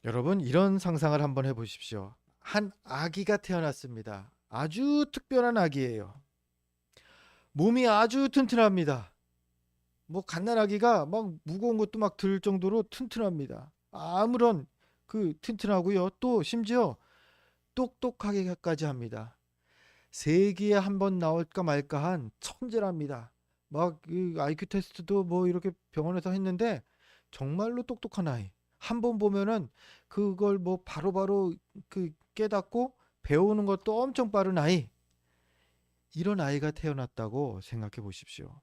여러분, 이런 상상을 한번 해보십시오. 한 아기가 태어났습니다. 아주 특별한 아기예요. 몸이 아주 튼튼합니다. 뭐 갓난아기가 막 무거운 것도 막 들 정도로 튼튼합니다. 아무런 튼튼하고요. 또 심지어 똑똑하게까지 합니다. 세기에 한 번 나올까 말까 한 천재랍니다. 막 IQ 테스트도 뭐 이렇게 병원에서 했는데 정말로 똑똑한 아이. 한 번 보면은 그걸 뭐 바로바로 깨닫고 배우는 것도 엄청 빠른 아이. 이런 아이가 태어났다고 생각해 보십시오.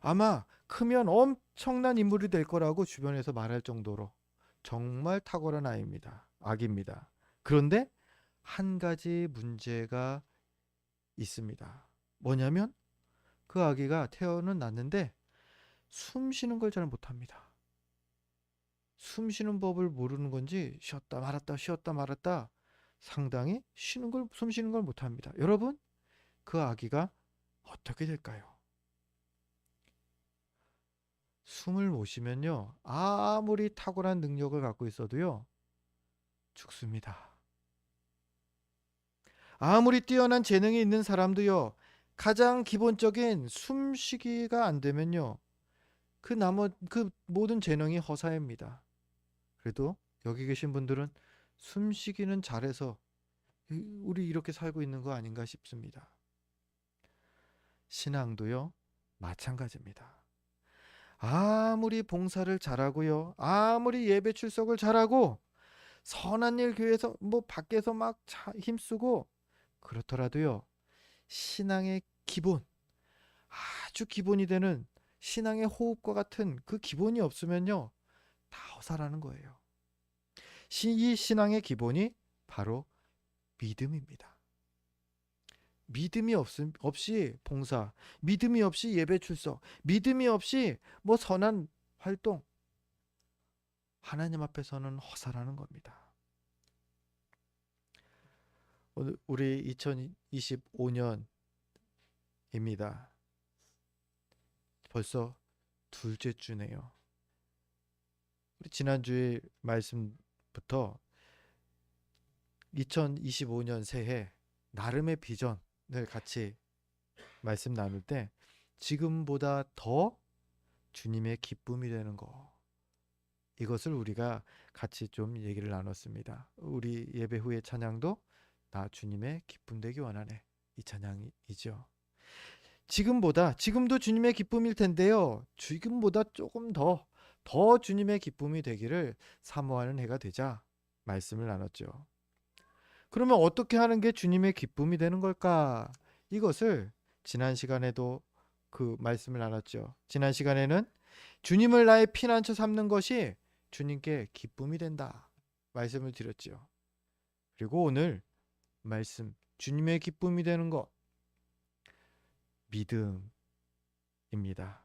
아마 크면 엄청난 인물이 될 거라고 주변에서 말할 정도로 정말 탁월한 아이입니다. 아기입니다. 그런데 한 가지 문제가 있습니다. 뭐냐면 그 아기가 태어는 났는데 숨 쉬는 걸 잘 못합니다. 숨 쉬는 법을 모르는 건지 쉬었다 말았다 쉬었다 말았다 상당히 숨 쉬는 걸 못합니다. 여러분, 그 아기가 어떻게 될까요? 숨을 못 쉬면요, 아무리 탁월한 능력을 갖고 있어도요, 죽습니다. 아무리 뛰어난 재능이 있는 사람도요, 가장 기본적인 숨쉬기가 안 되면요, 그 모든 재능이 허사입니다. 그래도 여기 계신 분들은 숨쉬기는 잘해서 우리 이렇게 살고 있는 거 아닌가 싶습니다. 신앙도요, 마찬가지입니다. 아무리 봉사를 잘하고요, 아무리 예배 출석을 잘하고, 선한 일 교회에서 뭐 밖에서 막 힘쓰고, 그렇더라도요, 신앙의 기본, 아주 기본이 되는 신앙의 호흡과 같은 그 기본이 없으면요, 다 허사라는 거예요. 이 신앙의 기본이 바로 믿음입니다. 믿음이 없이 봉사, 믿음이 없이 예배 출석, 믿음이 없이 뭐 선한 활동, 하나님 앞에서는 허사라는 겁니다. 오늘 우리 2025년입니다. 벌써 둘째 주네요. 우리 지난주에 말씀부터 2025년 새해 나름의 비전을 같이 말씀 나눌 때 지금보다 더 주님의 기쁨이 되는 거, 이것을 우리가 같이 좀 얘기를 나눴습니다. 우리 예배 후의 찬양도 나 주님의 기쁨 되기 원하네, 이 찬양이죠. 지금도 주님의 기쁨일 텐데요, 지금보다 조금 더 주님의 기쁨이 되기를 사모하는 해가 되자 말씀을 나눴죠. 그러면 어떻게 하는 게 주님의 기쁨이 되는 걸까? 이것을 지난 시간에도 그 말씀을 나눴죠. 지난 시간에는 주님을 나의 피난처 삼는 것이 주님께 기쁨이 된다 말씀을 드렸죠. 그리고 오늘 말씀, 주님의 기쁨이 되는 것, 믿음입니다.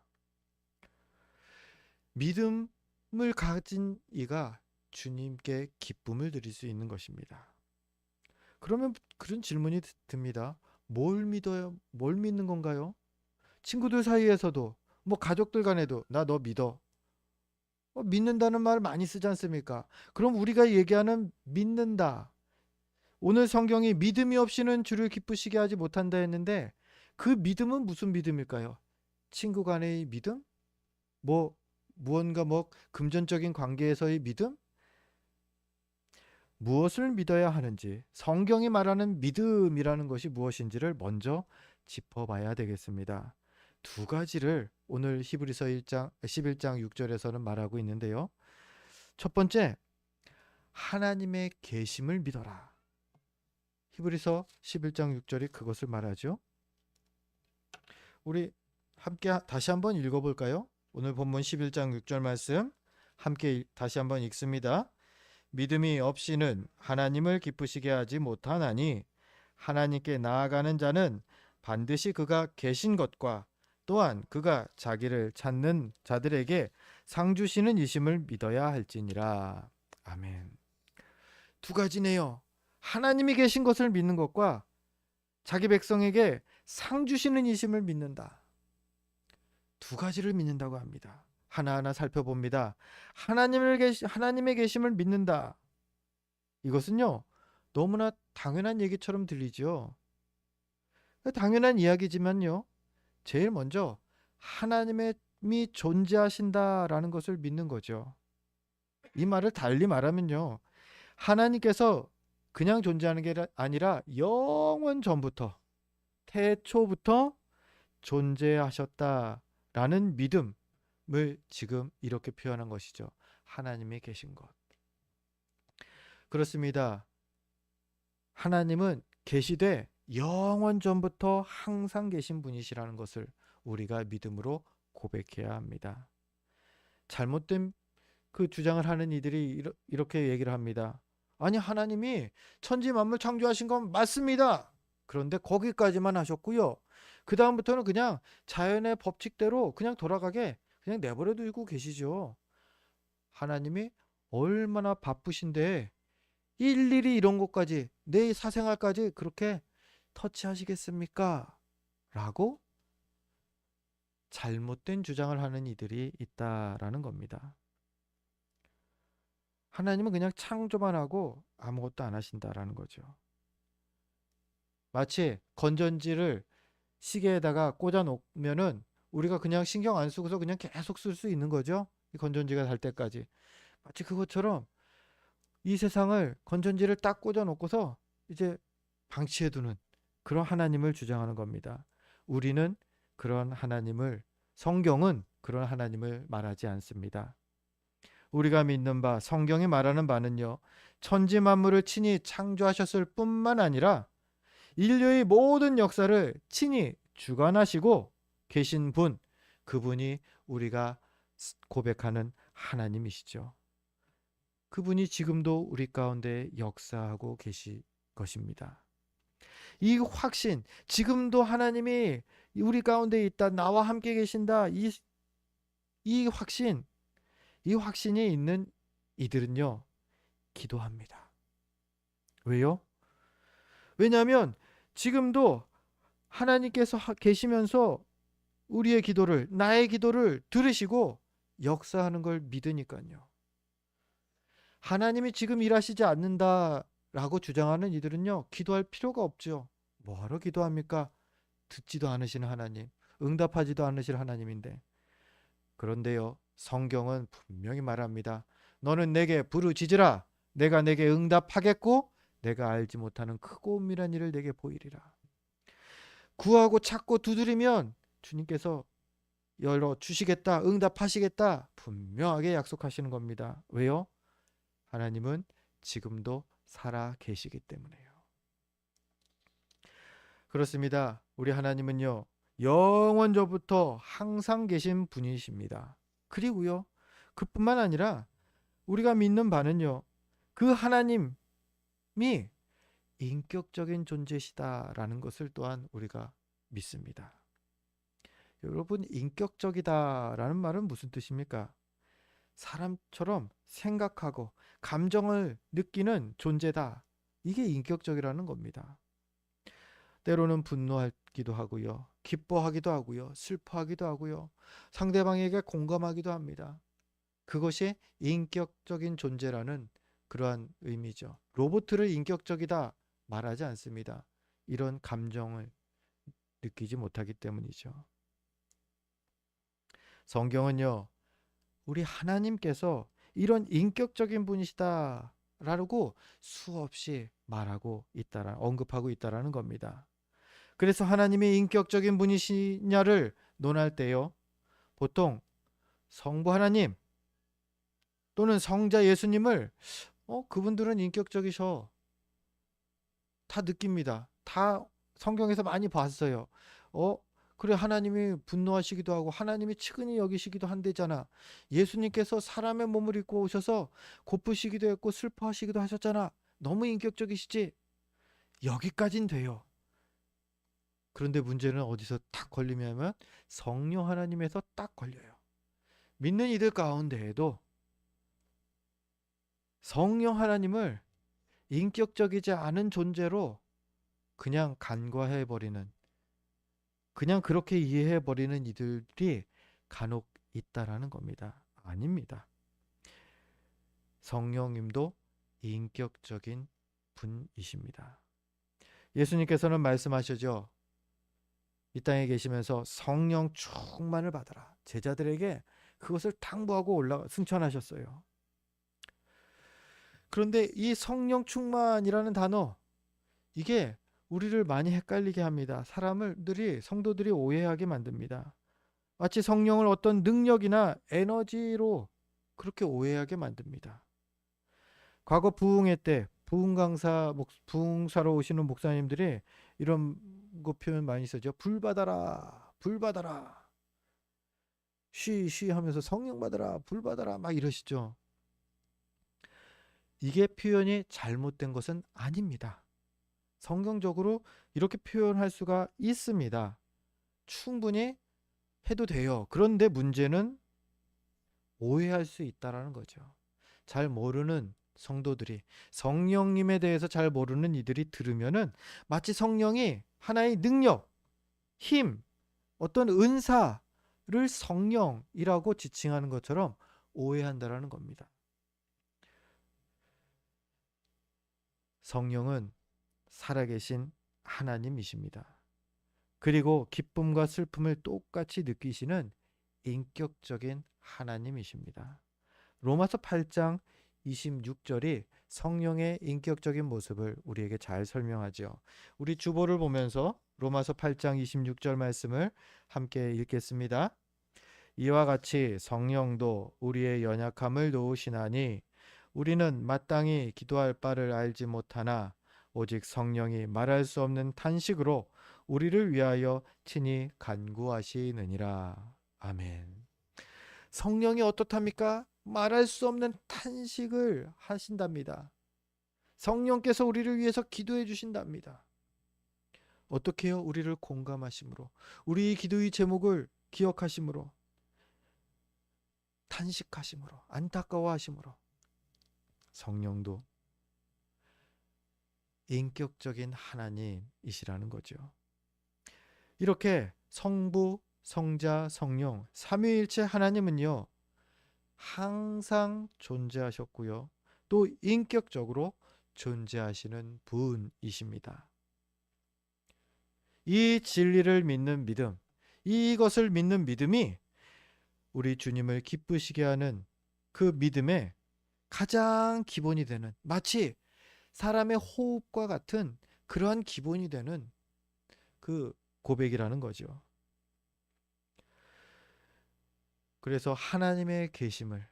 믿음을 가진 이가 주님께 기쁨을 드릴 수 있는 것입니다. 그러면 그런 질문이 듭니다. 뭘 믿어요? 뭘 믿는 건가요? 친구들 사이에서도, 뭐 가족들 간에도 나 너 믿어. 믿는다는 말 많이 쓰지 않습니까? 그럼 우리가 얘기하는 믿는다. 오늘 성경이 믿음이 없이는 주를 기쁘시게 하지 못한다 했는데 그 믿음은 무슨 믿음일까요? 친구 간의 믿음? 뭐 무언가 뭐 금전적인 관계에서의 믿음? 무엇을 믿어야 하는지, 성경이 말하는 믿음이라는 것이 무엇인지를 먼저 짚어봐야 되겠습니다. 두 가지를 오늘 히브리서 11장 6절에서는 말하고 있는데요. 첫 번째, 하나님의 계심을 믿어라. 히브리서 11장 6절이 그것을 말하죠. 우리 함께 다시 한번 읽어볼까요? 오늘 본문 11장 6절 말씀 함께 다시 한번 읽습니다. 믿음이 없이는 하나님을 기쁘시게 하지 못하나니 하나님께 나아가는 자는 반드시 그가 계신 것과 또한 그가 자기를 찾는 자들에게 상 주시는 이심을 믿어야 할지니라. 아멘. 두 가지네요. 하나님이 계신 것을 믿는 것과 자기 백성에게 상 주시는 이심을 믿는다. 두 가지를 믿는다고 합니다. 하나하나 살펴봅니다. 하나님의 계심을 믿는다. 이것은요, 너무나 당연한 얘기처럼 들리죠. 당연한 이야기지만요, 제일 먼저 하나님이 존재하신다라는 것을 믿는 거죠. 이 말을 달리 말하면요, 하나님께서 그냥 존재하는 게 아니라 영원 전부터, 태초부터 존재하셨다라는 믿음을 지금 이렇게 표현한 것이죠. 하나님이 계신 것. 그렇습니다. 하나님은 계시되 영원 전부터 항상 계신 분이시라는 것을 우리가 믿음으로 고백해야 합니다. 잘못된 그 주장을 하는 이들이 이렇게 얘기를 합니다. 아니, 하나님이 천지 만물 창조하신 건 맞습니다. 그런데 거기까지만 하셨고요. 그 다음부터는 그냥 자연의 법칙대로 그냥 돌아가게 그냥 내버려 두고 계시죠. 하나님이 얼마나 바쁘신데 일일이 이런 것까지, 내 사생활까지 그렇게 터치하시겠습니까? 라고 잘못된 주장을 하는 이들이 있다라는 겁니다. 하나님은 그냥 창조만 하고 아무것도 안 하신다라는 거죠. 마치 건전지를 시계에다가 꽂아 놓으면은 우리가 그냥 신경 안 쓰고서 그냥 계속 쓸 수 있는 거죠. 이 건전지가 달 때까지. 마치 그것처럼 이 세상을, 건전지를 딱 꽂아 놓고서 이제 방치해 두는 그런 하나님을 주장하는 겁니다. 우리는 그런 하나님을, 성경은 그런 하나님을 말하지 않습니다. 우리가 믿는 바, 성경이 말하는 바는요, 천지 만물을 친히 창조하셨을 뿐만 아니라 인류의 모든 역사를 친히 주관하시고 계신 분, 그분이 우리가 고백하는 하나님이시죠. 그분이 지금도 우리 가운데 역사하고 계실 것입니다. 이 확신, 지금도 하나님이 우리 가운데 있다, 나와 함께 계신다, 이 확신, 이 확신이 있는 이들은요, 기도합니다. 왜요? 왜냐하면 지금도 하나님께서 계시면서 우리의 기도를, 나의 기도를 들으시고 역사하는 걸 믿으니까요. 하나님이 지금 일하시지 않는다라고 주장하는 이들은요, 기도할 필요가 없죠. 뭐하러 기도합니까? 듣지도 않으시는 하나님, 응답하지도 않으실 하나님인데. 그런데요, 성경은 분명히 말합니다. 너는 내게 부르짖으라. 내가 내게 응답하겠고 내가 알지 못하는 크고 은밀한 일을 내게 보이리라. 구하고 찾고 두드리면 주님께서 열어 주시겠다, 응답하시겠다 분명하게 약속하시는 겁니다. 왜요? 하나님은 지금도 살아 계시기 때문에요. 그렇습니다. 우리 하나님은요, 영원전부터 항상 계신 분이십니다. 그리고요, 그뿐만 아니라 우리가 믿는 바는요, 그 하나님이 인격적인 존재시다라는 것을 또한 우리가 믿습니다. 여러분, 인격적이다라는 말은 무슨 뜻입니까? 사람처럼 생각하고 감정을 느끼는 존재다. 이게 인격적이라는 겁니다. 때로는 분노하기도 하고요, 기뻐하기도 하고요, 슬퍼하기도 하고요, 상대방에게 공감하기도 합니다. 그것이 인격적인 존재라는 그러한 의미죠. 로봇을 인격적이다 말하지 않습니다. 이런 감정을 느끼지 못하기 때문이죠. 성경은요, 우리 하나님께서 이런 인격적인 분이시다라고 수없이 말하고 있다라, 언급하고 있다라는 겁니다. 그래서 하나님이 인격적인 분이시냐를 논할 때요, 보통 성부 하나님 또는 성자 예수님을 그분들은 인격적이셔, 다 느낍니다. 다 성경에서 많이 봤어요. 그래, 하나님이 분노하시기도 하고 하나님이 측은히 여기시기도 한대잖아. 예수님께서 사람의 몸을 입고 오셔서 고프시기도 했고 슬퍼하시기도 하셨잖아. 너무 인격적이시지? 여기까진 돼요. 그런데 문제는 어디서 딱 걸리냐면 성령 하나님에서 딱 걸려요. 믿는 이들 가운데에도 성령 하나님을 인격적이지 않은 존재로 그냥 간과해버리는, 그냥 그렇게 이해해버리는 이들이 간혹 있다라는 겁니다. 아닙니다. 성령님도 인격적인 분이십니다. 예수님께서는 말씀하시죠. 이 땅에 계시면서 성령 충만을 받아라. 제자들에게 그것을 당부하고 승천하셨어요. 그런데 이 성령 충만이라는 단어, 이게 우리를 많이 헷갈리게 합니다. 성도들이 오해하게 만듭니다. 마치 성령을 어떤 능력이나 에너지로 그렇게 오해하게 만듭니다. 과거 부흥회 때 부흥사로 오시는 목사님들이 이런 거 표현 많이 쓰죠. 불 받아라, 불 받아라. 쉬 하면서 성령 받아라, 불 받아라 막 이러시죠. 이게 표현이 잘못된 것은 아닙니다. 성경적으로 이렇게 표현할 수가 있습니다. 충분히 해도 돼요. 그런데 문제는 오해할 수 있다라는 거죠. 잘 모르는 성도들이, 성령님에 대해서 잘 모르는 이들이 들으면은 마치 성령이 하나의 능력, 힘, 어떤 은사를 성령이라고 지칭하는 것처럼 오해한다라는 겁니다. 성령은 살아계신 하나님이십니다. 그리고 기쁨과 슬픔을 똑같이 느끼시는 인격적인 하나님이십니다. 로마서 8장 26절이 성령의 인격적인 모습을 우리에게 잘 설명하죠. 우리 주보를 보면서 로마서 8장 26절 말씀을 함께 읽겠습니다. 이와 같이 성령도 우리의 연약함을 도우시나니 우리는 마땅히 기도할 바를 알지 못하나 오직 성령이 말할 수 없는 탄식으로 우리를 위하여 친히 간구하시느니라. 아멘. 성령이 어떻답니까? 말할 수 없는 탄식을 하신답니다. 성령께서 우리를 위해서 기도해 주신답니다. 어떻게 해요? 우리를 공감하심으로, 우리 기도의 제목을 기억하심으로, 탄식하심으로, 안타까워하심으로. 성령도 인격적인 하나님이시라는 거죠. 이렇게 성부, 성자, 성령, 삼위일체 하나님은요, 항상 존재하셨고요. 또 인격적으로 존재하시는 분이십니다. 이 진리를 믿는 믿음, 이것을 믿는 믿음이 우리 주님을 기쁘시게 하는 그 믿음의 가장 기본이 되는, 마치 사람의 호흡과 같은 그러한 기본이 되는 그 고백이라는 거죠. 그래서 하나님의 계심을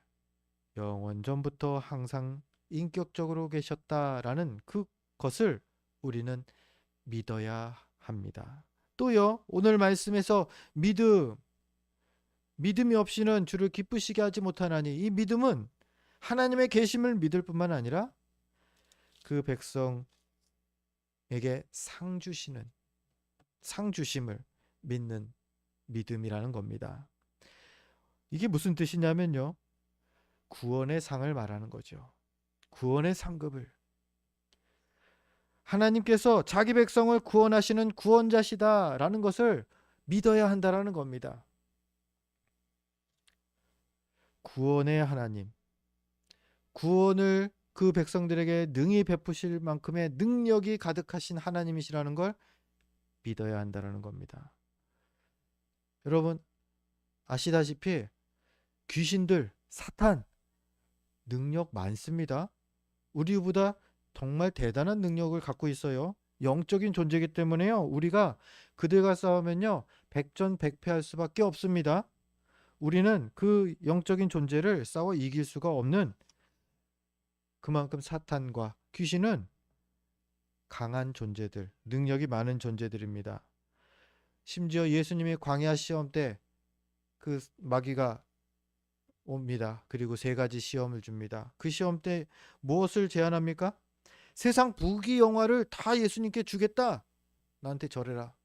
영원전부터 항상 인격적으로 계셨다라는 그것을 우리는 믿어야 합니다. 또요, 오늘 말씀에서 믿음이 없이는 주를 기쁘시게 하지 못하나니, 이 믿음은 하나님의 계심을 믿을 뿐만 아니라 그 백성에게 상 주심을 믿는 믿음이라는 겁니다. 이게 무슨 뜻이냐면요, 구원의 상을 말하는 거죠. 구원의 상급을. 하나님께서 자기 백성을 구원하시는 구원자시다라는 것을 믿어야 한다라는 겁니다. 구원의 하나님, 구원을 그 백성들에게 능히 베푸실 만큼의 능력이 가득하신 하나님이시라는 걸 믿어야 한다는 겁니다. 여러분 아시다시피 귀신들, 사탄 능력 많습니다. 우리보다 정말 대단한 능력을 갖고 있어요. 영적인 존재이기 때문에요, 우리가 그들과 싸우면요 백전백패할 수밖에 없습니다. 우리는 그 영적인 존재를 싸워 이길 수가 없는, 그만큼 사탄과 귀신은 강한 존재들, 능력이 많은 존재들입니다. 심지어 예수님이 광야 시험 때 그 마귀가 옵니다. 그리고 3가지 시험을 줍니다. 그 시험 때 무엇을 제안합니까? 세상 부귀 영화를 다 예수님께 주겠다. 나한테 절해라.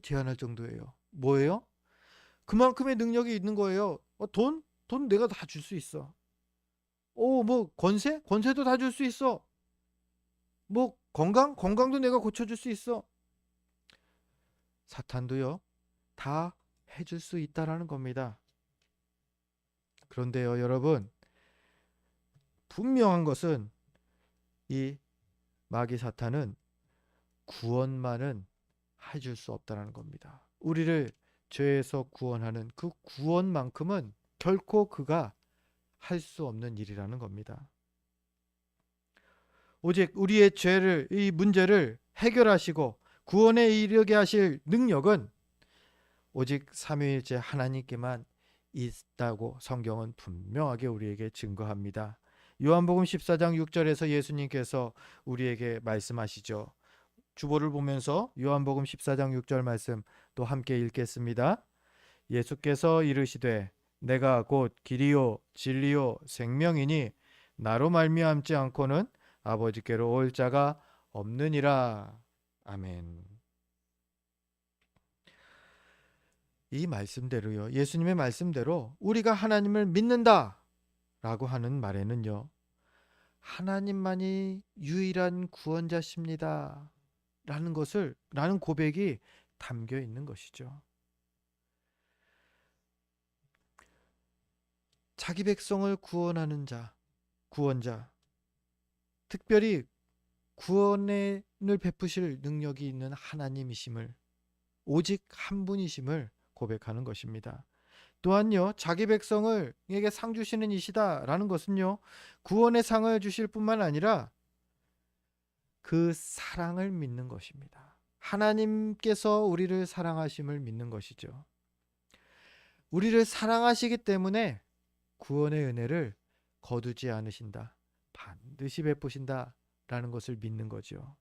제안할 정도예요. 뭐예요? 그만큼의 능력이 있는 거예요. 돈 내가 다 줄 수 있어. 뭐 권세도 다 줄 수 있어. 뭐 건강도 내가 고쳐줄 수 있어. 사탄도요, 다 해줄 수 있다라는 겁니다. 그런데요, 여러분, 분명한 것은 이 마귀 사탄은 구원만은 해줄 수 없다는 겁니다. 우리를 죄에서 구원하는 그 구원만큼은 결코 그가 할 수 없는 일이라는 겁니다. 오직 우리의 죄를, 이 문제를 해결하시고 구원에 이르게 하실 능력은 오직 삼위일체 하나님께만 있다고 성경은 분명하게 우리에게 증거합니다. 요한복음 14장 6절에서 예수님께서 우리에게 말씀하시죠. 주보를 보면서 요한복음 14장 6절 말씀 또 함께 읽겠습니다. 예수께서 이르시되 내가 곧 길이요 진리요 생명이니 나로 말미암지 않고는 아버지께로 올 자가 없느니라. 아멘. 이 말씀대로요. 예수님의 말씀대로 우리가 하나님을 믿는다 라고 하는 말에는요. 하나님만이 유일한 구원자십니다 라는 고백이 담겨 있는 것이죠. 자기 백성을 구원하는 자, 구원자, 특별히 구원을 베푸실 능력이 있는 하나님이심을, 오직 한 분이심을 고백하는 것입니다. 또한요, 자기 백성에게 상 주시는 이시다라는 것은요, 구원의 상을 주실 뿐만 아니라 그 사랑을 믿는 것입니다. 하나님께서 우리를 사랑하심을 믿는 것이죠. 우리를 사랑하시기 때문에 구원의 은혜를 거두지 않으신다, 반드시 베푸신다 라는 것을 믿는 거죠.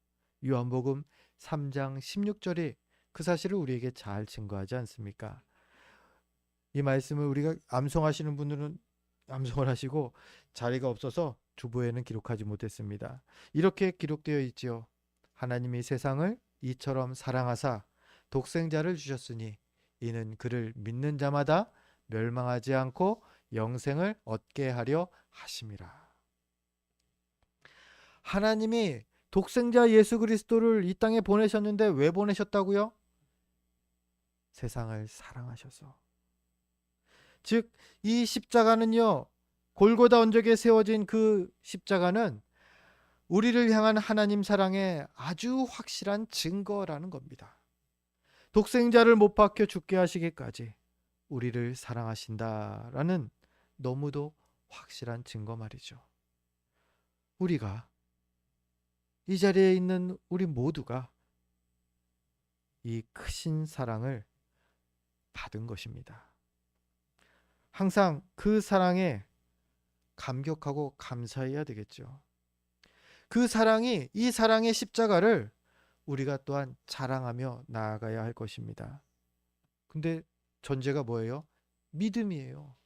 요한복음 3장 16절이 그 사실을 우리에게 잘 증거하지 않습니까? 이 말씀을 우리가 암송하시는 분들은 암송을 하시고 자리가 없어서 주보에는 기록하지 못했습니다. 이렇게 기록되어 있지요. 하나님이 세상을 이처럼 사랑하사 독생자를 주셨으니 이는 그를 믿는 자마다 멸망하지 않고 영생을 얻게 하려 하심이라. 하나님이 독생자 예수 그리스도를 이 땅에 보내셨는데 왜 보내셨다고요? 세상을 사랑하셔서. 즉, 이 십자가는요, 골고다 언덕에 세워진 그 십자가는 우리를 향한 하나님 사랑의 아주 확실한 증거라는 겁니다. 독생자를 못 박혀 죽게 하시기까지 우리를 사랑하신다라는 너무도 확실한 증거 말이죠. 우리가, 이 자리에 있는 우리 모두가 이 크신 사랑을 받은 것입니다. 항상 그 사랑에 감격하고 감사해야 되겠죠. 그 사랑이, 이 사랑의 십자가를 우리가 또한 자랑하며 나아가야 할 것입니다. 근데 전제가 뭐예요? 믿음이에요.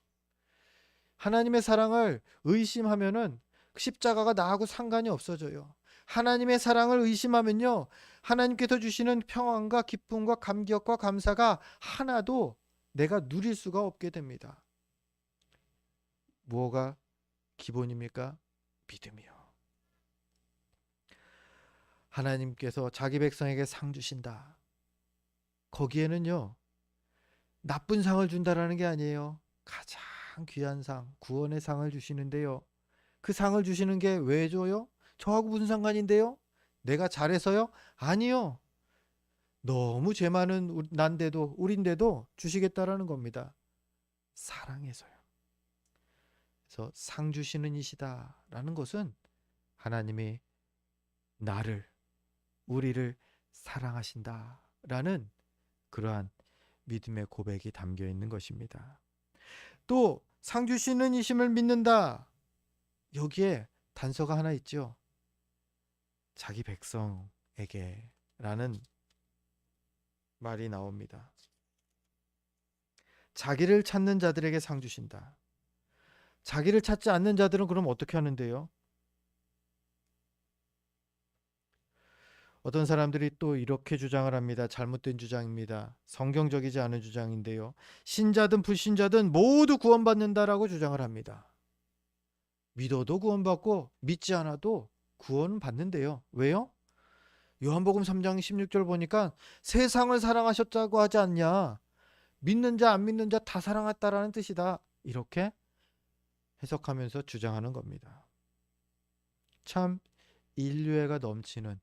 하나님의 사랑을 의심하면은 십자가가 나하고 상관이 없어져요. 하나님의 사랑을 의심하면요, 하나님께서 주시는 평안과 기쁨과 감격과 감사가 하나도 내가 누릴 수가 없게 됩니다. 무엇가 기본입니까? 믿음이요. 하나님께서 자기 백성에게 상 주신다. 거기에는요, 나쁜 상을 준다라는 게 아니에요. 가장 귀한 상, 구원의 상을 주시는데요. 그 상을 주시는 게 왜 줘요? 저하고 무슨 상관인데요? 내가 잘해서요? 아니요. 너무 죄 많은 난데도, 우린데도 주시겠다라는 겁니다. 사랑해서요. 그래서 상 주시는 이시다라는 것은 하나님이 나를, 우리를 사랑하신다라는 그러한 믿음의 고백이 담겨 있는 것입니다. 또 상 주시는 이심을 믿는다. 여기에 단서가 하나 있죠. 자기 백성에게 라는 말이 나옵니다. 자기를 찾는 자들에게 상 주신다. 자기를 찾지 않는 자들은 그럼 어떻게 하는데요? 어떤 사람들이 또 이렇게 주장을 합니다. 잘못된 주장입니다. 성경적이지 않은 주장인데요. 신자든 불신자든 모두 구원받는다라고 주장을 합니다. 믿어도 구원받고 믿지 않아도 구원받는데요. 왜요? 요한복음 3장 16절 보니까 세상을 사랑하셨다고 하지 않냐. 믿는 자 안 믿는 자 다 사랑했다라는 뜻이다. 이렇게 해석하면서 주장하는 겁니다. 참 인류애가 넘치는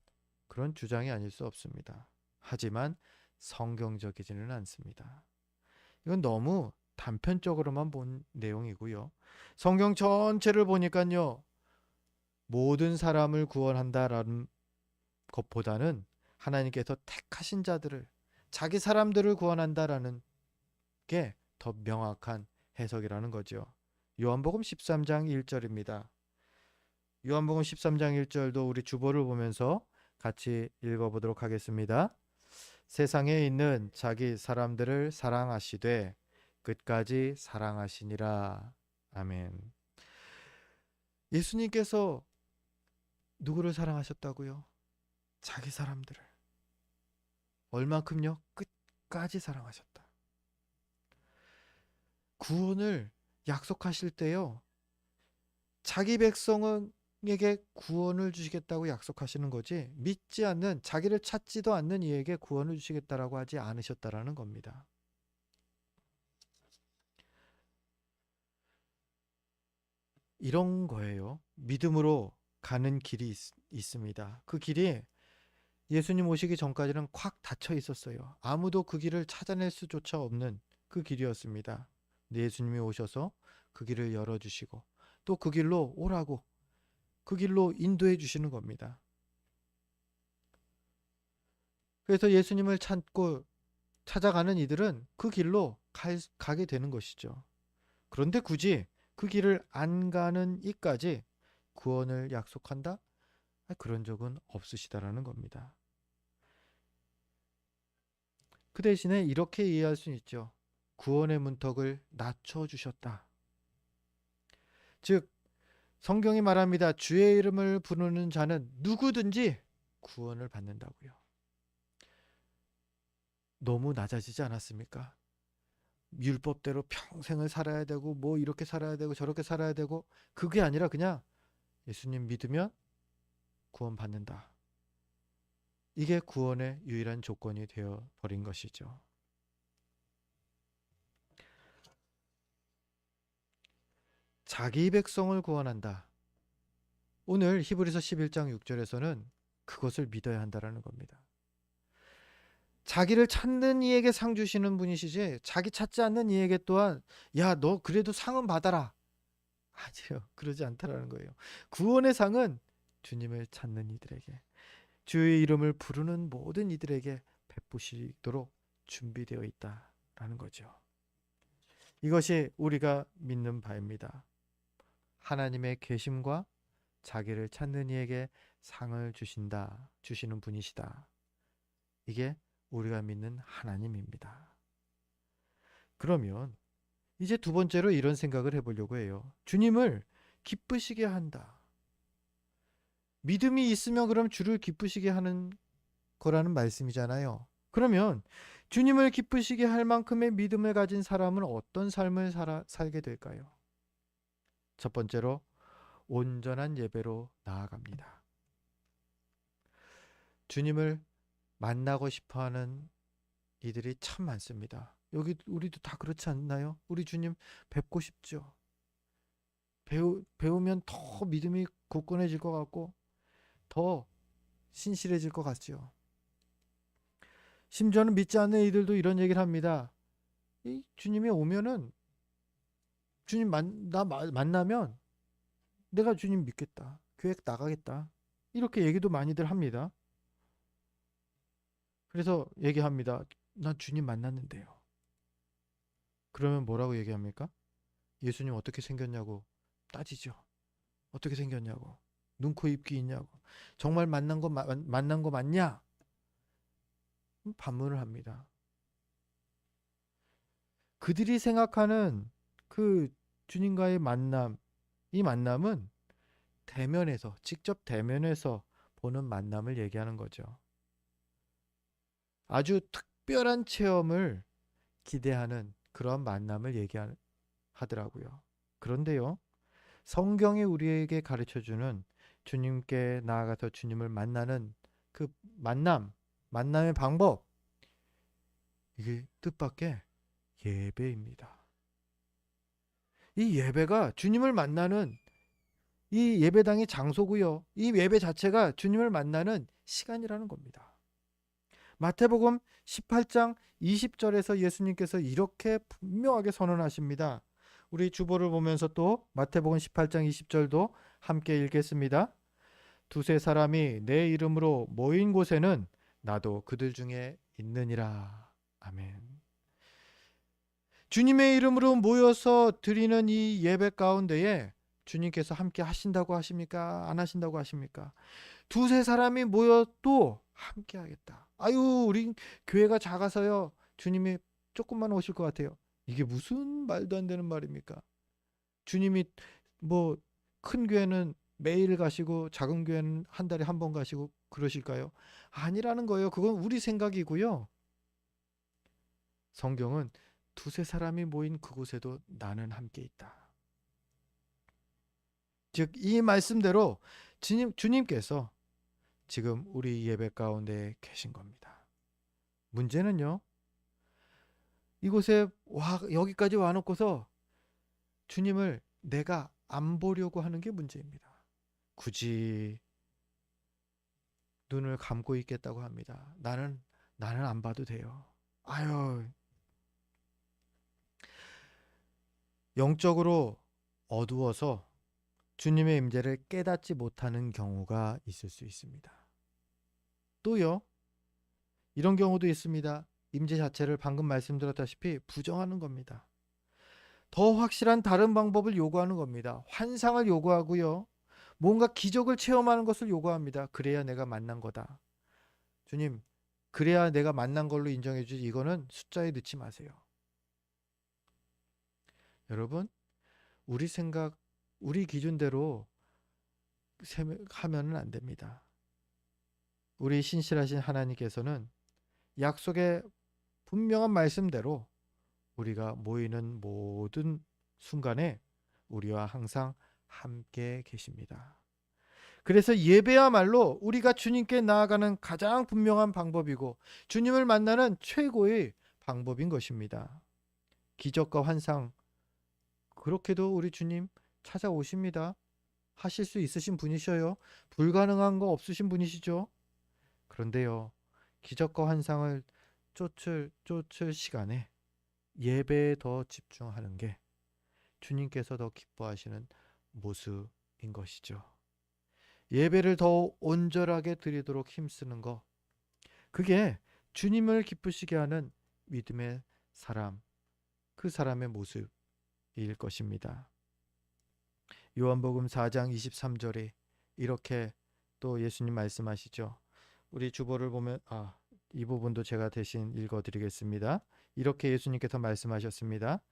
그런 주장이 아닐 수 없습니다. 하지만 성경적이지는 않습니다. 이건 너무 단편적으로만 본 내용이고요. 성경 전체를 보니까요. 모든 사람을 구원한다라는 것보다는 하나님께서 택하신 자들을, 자기 사람들을 구원한다라는 게 더 명확한 해석이라는 거죠. 요한복음 13장 1절입니다. 요한복음 13장 1절도 우리 주보를 보면서 같이 읽어보도록 하겠습니다. 세상에 있는 자기 사람들을 사랑하시되 끝까지 사랑하시니라. 아멘. 예수님께서 누구를 사랑하셨다고요? 자기 사람들을. 얼만큼요? 끝까지 사랑하셨다. 구원을 약속하실 때요. 자기 백성에게 구원을 주시겠다고 약속하시는 거지, 믿지 않는, 자기를 찾지도 않는 이에게 구원을 주시겠다라고 하지 않으셨다라는 겁니다. 이런 거예요. 믿음으로 가는 길이 있습니다. 그 길이 예수님 오시기 전까지는 콱 닫혀 있었어요. 아무도 그 길을 찾아낼 수조차 없는 그 길이었습니다. 근데 예수님이 오셔서 그 길을 열어주시고 또 그 길로 오라고 그 길로 인도해 주시는 겁니다. 그래서 예수님을 찾고 찾아가는 이들은 그 길로 가게 되는 것이죠. 그런데 굳이 그 길을 안 가는 이까지 구원을 약속한다? 그런 적은 없으시다라는 겁니다. 그 대신에 이렇게 이해할 수 있죠. 구원의 문턱을 낮춰주셨다. 즉 성경이 말합니다. 주의 이름을 부르는 자는 누구든지 구원을 받는다고요. 너무 낮아지지 않았습니까? 율법대로 평생을 살아야 되고 뭐 이렇게 살아야 되고 저렇게 살아야 되고, 그게 아니라 그냥 예수님 믿으면 구원받는다. 이게 구원의 유일한 조건이 되어 버린 것이죠. 자기 백성을 구원한다. 오늘 히브리서 11장 6절에서는 그것을 믿어야 한다라는 겁니다. 자기를 찾는 이에게 상 주시는 분이시지 자기 찾지 않는 이에게 또한 야, 너 그래도 상은 받아라. 아니요. 그러지 않다라는 거예요. 구원의 상은 주님을 찾는 이들에게, 주의 이름을 부르는 모든 이들에게 베푸시도록 준비되어 있다라는 거죠. 이것이 우리가 믿는 바입니다. 하나님의 계심과 자기를 찾는 이에게 상을 주시는 분이시다. 이게 우리가 믿는 하나님입니다. 그러면 이제 두 번째로 이런 생각을 해보려고 해요. 주님을 기쁘시게 한다. 믿음이 있으면 그럼 주를 기쁘시게 하는 거라는 말씀이잖아요. 그러면 주님을 기쁘시게 할 만큼의 믿음을 가진 사람은 어떤 삶을 살게 될까요? 첫 번째로 온전한 예배로 나아갑니다. 주님을 만나고 싶어하는 이들이 참 많습니다. 여기 우리도 다 그렇지 않나요? 우리 주님 뵙고 싶죠. 배우면 더 믿음이 굳건해질 것 같고 더 신실해질 것 같죠. 심지어는 믿지 않는 이들도 이런 얘기를 합니다. 이 주님이 오면은 주님 만나면 내가 주님 믿겠다. 교회 나가겠다. 이렇게 얘기도 많이들 합니다. 그래서 얘기합니다. 난 주님 만났는데요. 그러면 뭐라고 얘기합니까? 예수님 어떻게 생겼냐고 따지죠. 어떻게 생겼냐고. 눈, 코, 입, 귀 있냐고. 정말 만난 거 맞냐? 반문을 합니다. 그들이 생각하는 그 주님과의 만남, 이 만남은 직접 대면에서 보는 만남을 얘기하는 거죠. 아주 특별한 체험을 기대하는 그런 만남을 얘기하더라고요. 그런데요, 성경이 우리에게 가르쳐주는 주님께 나아가서 주님을 만나는 그 만남의 방법, 이게 뜻밖의 예배입니다. 이 예배가 주님을 만나는 이 예배당이 장소고요. 이 예배 자체가 주님을 만나는 시간이라는 겁니다. 마태복음 18장 20절에서 예수님께서 이렇게 분명하게 선언하십니다. 우리 주보를 보면서 또 마태복음 18장 20절도 함께 읽겠습니다. 두세 사람이 내 이름으로 모인 곳에는 나도 그들 중에 있느니라. 아멘. 주님의 이름으로 모여서 드리는 이 예배 가운데에 주님께서 함께 하신다고 하십니까? 안 하신다고 하십니까? 두세 사람이 모여도 함께 하겠다. 아유, 우리 교회가 작아서요. 주님이 조금만 오실 것 같아요. 이게 무슨 말도 안 되는 말입니까? 주님이 뭐 큰 교회는 매일 가시고 작은 교회는 한 달에 한 번 가시고 그러실까요? 아니라는 거예요. 그건 우리 생각이고요. 성경은 두세 사람이 모인 그곳에도 나는 함께 있다. 즉, 이 말씀대로 주님께서 지금 우리 예배 가운데 계신 겁니다. 문제는요, 이곳에 여기까지 와놓고서 주님을 내가 안 보려고 하는 게 문제입니다. 굳이 눈을 감고 있겠다고 합니다. 나는 안 봐도 돼요. 아유, 영적으로 어두워서 주님의 임재를 깨닫지 못하는 경우가 있을 수 있습니다. 또요, 이런 경우도 있습니다. 임재 자체를 방금 말씀드렸다시피 부정하는 겁니다. 더 확실한 다른 방법을 요구하는 겁니다. 환상을 요구하고요. 뭔가 기적을 체험하는 것을 요구합니다. 그래야 내가 만난 거다. 주님, 그래야 내가 만난 걸로 인정해 주지, 이거는 숫자에 넣지 마세요. 여러분, 우리 생각, 우리 기준대로 하면은 안 됩니다. 우리 신실하신 하나님께서는 약속의 분명한 말씀대로 우리가 모이는 모든 순간에 우리와 항상 함께 계십니다. 그래서 예배야말로 우리가 주님께 나아가는 가장 분명한 방법이고 주님을 만나는 최고의 방법인 것입니다. 기적과 환상, 그렇게도 우리 주님 찾아오십니다. 하실 수 있으신 분이셔요. 불가능한 거 없으신 분이시죠. 그런데요, 기적과 환상을 쫓을 시간에 예배에 더 집중하는 게 주님께서 더 기뻐하시는 모습인 것이죠. 예배를 더 온전하게 드리도록 힘쓰는 것, 그게 주님을 기쁘시게 하는 믿음의 사람, 그 사람의 모습일 것입니다. 요한복음 4장 23절에 이렇게 또 예수님 말씀하시죠. 우리 주보를 보면 이 부분도 제가 대신 읽어드리겠습니다. 이렇게 예수님께서 말씀하셨습니다.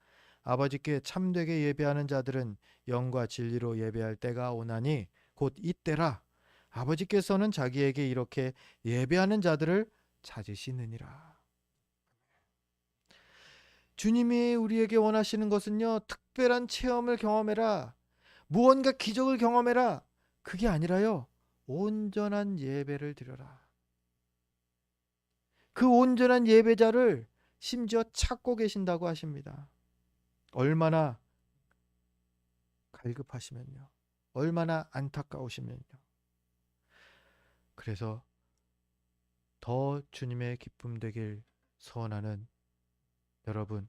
아버지께 참되게 예배하는 자들은 영과 진리로 예배할 때가 오나니 곧 이때라. 아버지께서는 자기에게 이렇게 예배하는 자들을 찾으시느니라. 주님이 우리에게 원하시는 것은요, 특별한 체험을 경험해라, 무언가 기적을 경험해라, 그게 아니라요, 온전한 예배를 드려라. 그 온전한 예배자를 심지어 찾고 계신다고 하십니다. 얼마나 갈급하시면요, 얼마나 안타까우시면요. 그래서 더 주님의 기쁨 되길 소원하는 여러분,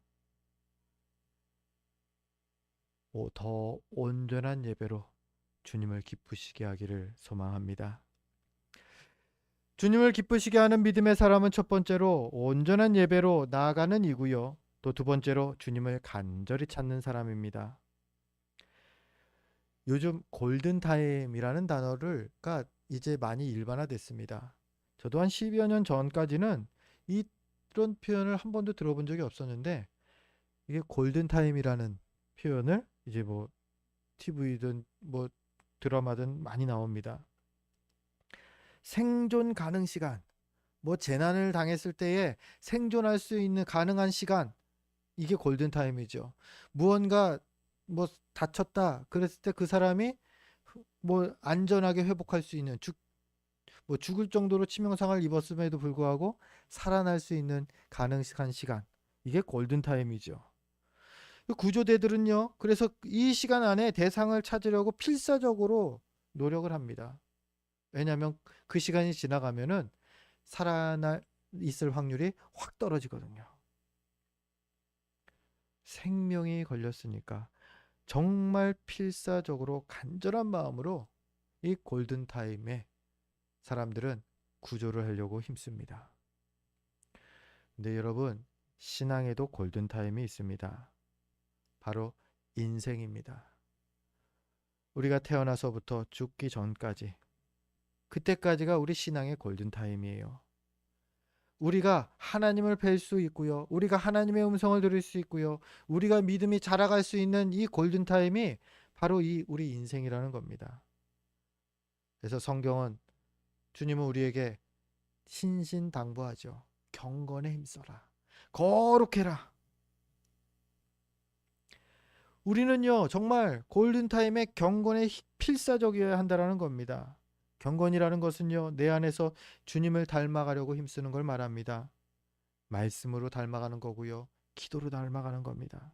더 온전한 예배로 주님을 기쁘시게 하기를 소망합니다. 주님을 기쁘시게 하는 믿음의 사람은 첫 번째로 온전한 예배로 나아가는 이고요. 또 두 번째로 주님을 간절히 찾는 사람입니다. 요즘 골든타임이라는 단어가 이제 많이 일반화됐습니다. 저도 한 10여 년 전까지는 이런 표현을 한 번도 들어본 적이 없었는데, 이게 골든타임이라는 표현을 이제 뭐 TV든 뭐 드라마든 많이 나옵니다. 생존 가능 시간, 뭐 재난을 당했을 때에 생존할 수 있는 가능한 시간, 이게 골든타임이죠. 무언가 뭐 다쳤다 그랬을 때 그 사람이 뭐 안전하게 회복할 수 있는, 뭐 죽을 정도로 치명상을 입었음에도 불구하고 살아날 수 있는 가능한 시간, 이게 골든타임이죠. 그 구조대들은요, 그래서 이 시간 안에 대상을 찾으려고 필사적으로 노력을 합니다. 왜냐하면 그 시간이 지나가면은 살아날 있을 확률이 확 떨어지거든요. 생명이 걸렸으니까 정말 필사적으로 간절한 마음으로 이 골든타임에 사람들은 구조를 하려고 힘씁니다. 근데 여러분, 신앙에도 골든타임이 있습니다. 바로 인생입니다. 우리가 태어나서부터 죽기 전까지, 그때까지가 우리 신앙의 골든타임이에요. 우리가 하나님을 뵐 수 있고요. 우리가 하나님의 음성을 들을 수 있고요. 우리가 믿음이 자라갈 수 있는 이 골든타임이 바로 이 우리 인생이라는 겁니다. 그래서 성경은, 주님은 우리에게 신신당부하죠. 경건에 힘써라. 거룩해라. 우리는요, 정말 골든타임에 경건에 필사적이어야 한다는 겁니다. 경건이라는 것은요, 내 안에서 주님을 닮아가려고 힘쓰는 걸 말합니다. 말씀으로 닮아가는 거고요, 기도로 닮아가는 겁니다.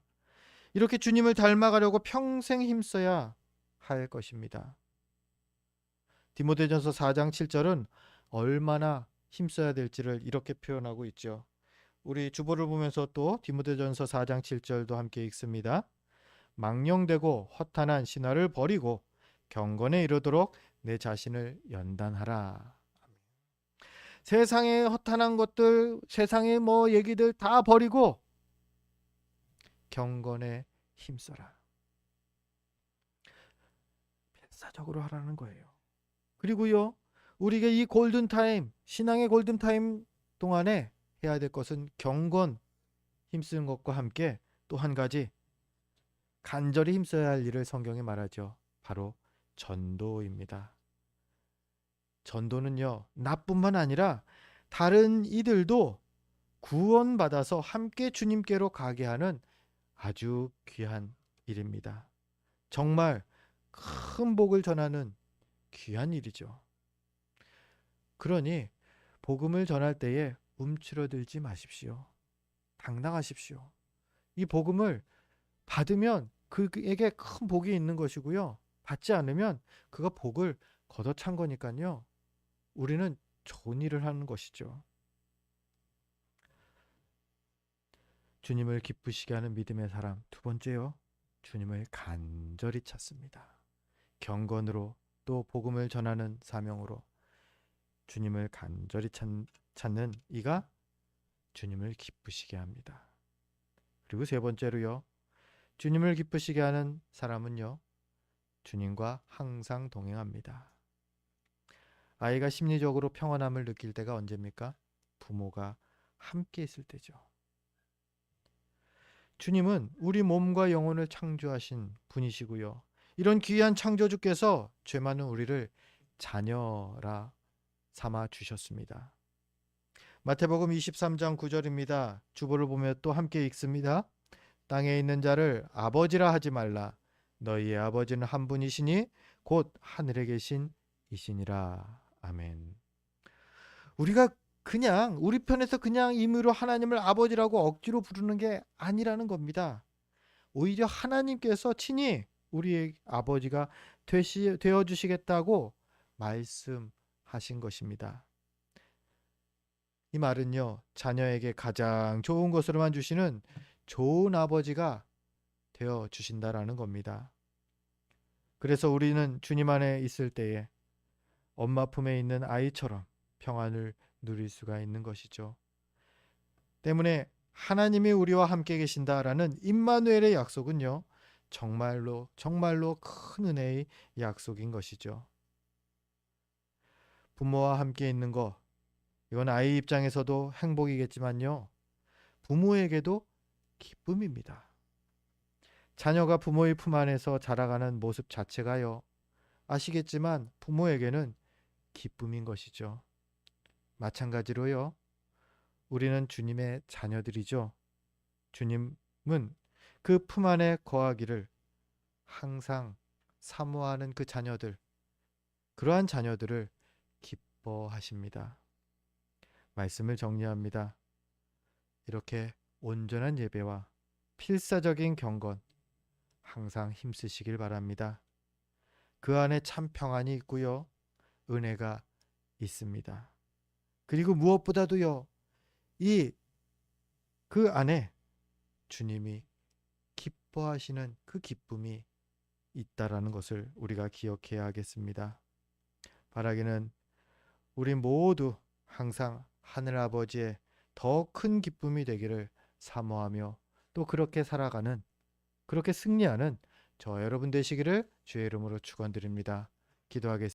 이렇게 주님을 닮아가려고 평생 힘써야 할 것입니다. 디모데전서 4장 7절은 얼마나 힘써야 될지를 이렇게 표현하고 있죠. 우리 주보를 보면서 또 디모데전서 4장 7절도 함께 읽습니다. 망령되고 허탄한 신화를 버리고 경건에 이르도록 내 자신을 연단하라. 세상의 허탄한 것들, 세상의 얘기들 다 버리고 경건에 힘써라. 필사적으로 하라는 거예요. 그리고요, 우리가 이 골든타임, 신앙의 골든타임 동안에 해야 될 것은 경건 힘쓰는 것과 함께 또 한 가지 간절히 힘써야 할 일을 성경에 말하죠. 바로 전도입니다. 전도는요, 나뿐만 아니라 다른 이들도 구원받아서 함께 주님께로 가게 하는 아주 귀한 일입니다. 정말 큰 복을 전하는 귀한 일이죠. 그러니 복음을 전할 때에 움츠러들지 마십시오. 당당하십시오. 이 복음을 받으면 그에게 큰 복이 있는 것이고요. 받지 않으면 그가 복을 걷어찬 거니까요. 우리는 좋은 일을 하는 것이죠. 주님을 기쁘시게 하는 믿음의 사람. 두 번째요, 주님을 간절히 찾습니다. 경건으로 또 복음을 전하는 사명으로 주님을 간절히 찾는 이가 주님을 기쁘시게 합니다. 그리고 세 번째로요, 주님을 기쁘시게 하는 사람은요, 주님과 항상 동행합니다. 아이가 심리적으로 평안함을 느낄 때가 언제입니까? 부모가 함께 있을 때죠. 주님은 우리 몸과 영혼을 창조하신 분이시고요. 이런 귀한 창조주께서 죄 많은 우리를 자녀라 삼아 주셨습니다. 마태복음 23장 9절입니다. 주보를 보며 또 함께 읽습니다. 땅에 있는 자를 아버지라 하지 말라. 너희의 아버지는 한 분이시니 곧 하늘에 계신 이시니라. 아멘. 우리가 그냥 우리 편에서 그냥 임의로 하나님을 아버지라고 억지로 부르는 게 아니라는 겁니다. 오히려 하나님께서 친히 우리의 아버지가 되어 주시겠다고 말씀하신 것입니다. 이 말은요, 자녀에게 가장 좋은 것으로만 주시는 좋은 아버지가 되어 주신다라는 겁니다. 그래서 우리는 주님 안에 있을 때에 엄마 품에 있는 아이처럼 평안을 누릴 수가 있는 것이죠. 때문에 하나님이 우리와 함께 계신다라는 임마누엘의 약속은요, 정말로 정말로 큰 은혜의 약속인 것이죠. 부모와 함께 있는 것, 이건 아이 입장에서도 행복이겠지만요, 부모에게도 기쁨입니다. 자녀가 부모의 품 안에서 자라가는 모습 자체가요, 아시겠지만 부모에게는 기쁨인 것이죠. 마찬가지로요, 우리는 주님의 자녀들이죠. 주님은 그 품 안에 거하기를 항상 사모하는 그 자녀들, 그러한 자녀들을 기뻐하십니다. 말씀을 정리합니다. 이렇게 온전한 예배와 필사적인 경건 항상 힘쓰시길 바랍니다. 그 안에 참 평안이 있고요. 은혜가 있습니다. 그리고 무엇보다도요. 그 안에 주님이 기뻐하시는 그 기쁨이 있다라는 것을 우리가 기억해야 하겠습니다. 바라기는 우리 모두 항상 하늘 아버지의 더 큰 기쁨이 되기를 사모하며 또 그렇게 살아가는, 그렇게 승리하는 저 여러분 되시기를 주의 이름으로 축원드립니다. 기도하겠습니다.